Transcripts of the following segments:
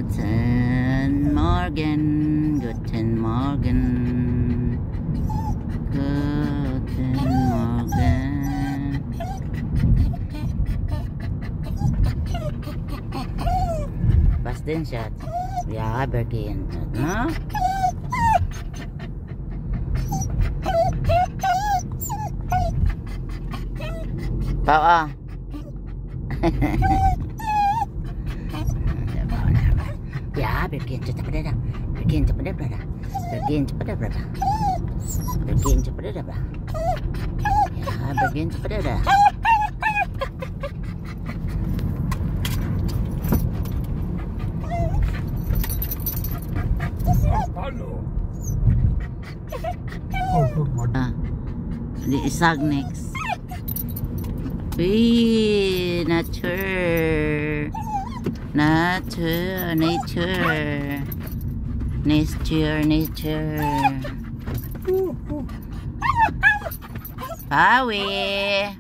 Guten Morgen, guten Morgen, guten Morgen. Was denn, Schatz? Ja, begin, no? Pao. Ya, begin cepat dah. Begin cepat dah, brother. Begin cepat dah, brother. Begin cepat dah, brother. Ya, begin cepat dah. Hallo. Oh, guck mal. Die isag next. Wee, nature. Nature, nature. Nature, nature. Pawi.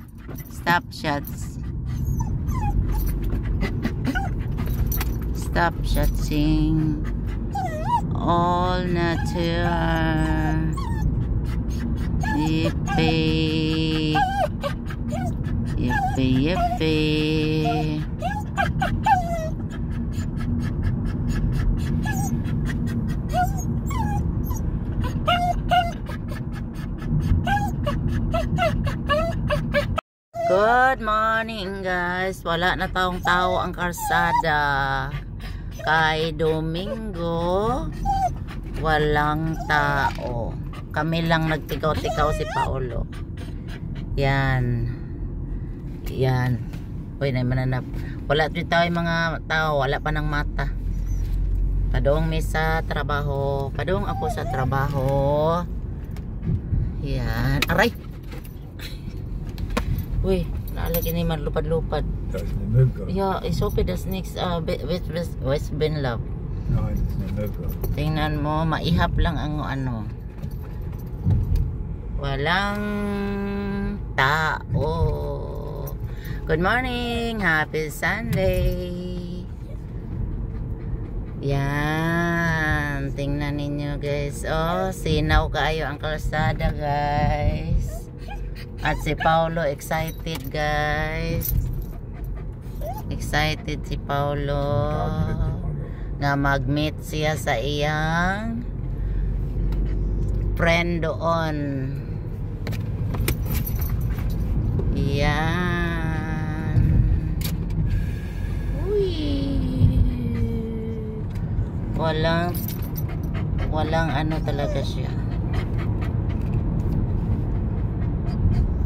Stop shots. Stop shotsing. All nature. Yippee. Yippee, yippee. Good morning, guys. Wala na taong tao ang karsada. Kay Domingo, walang tao. Kami lang nagtikaw-tikaw si Paolo. Yan. Yan. Uy, na mananap. Wala din tayo mga tao. Wala pa ng mata. Padong may sa trabaho. Padong ako sa trabaho. Yan. Aray! Uy, naalagay na yung lupad-lupad. Das ist eine Mücke. Ja, ich hoffe, das nichts West Benlab. Nein, das ist eine Mücke. Tingnan mo, maihap lang ang ano. Walang tao. Good morning, happy Sunday. Yan, tingnan ninyo, guys. Oh, sinaw kayo ang kalsada, guys. At si Paolo excited, guys. Excited si Paolo na mag-meet siya sa iyang friend doon. Yan. Uy. Walang ano talaga siya.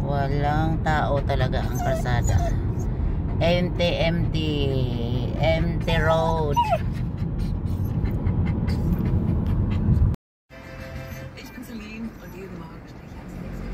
Walang tao talaga ang kalsada. Empty road. Ich bin Celine und diese Morgengespräche als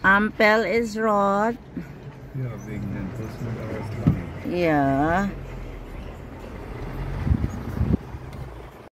Ampel is rot. Ja, wegen den Bussen, aber es lang. Yeah.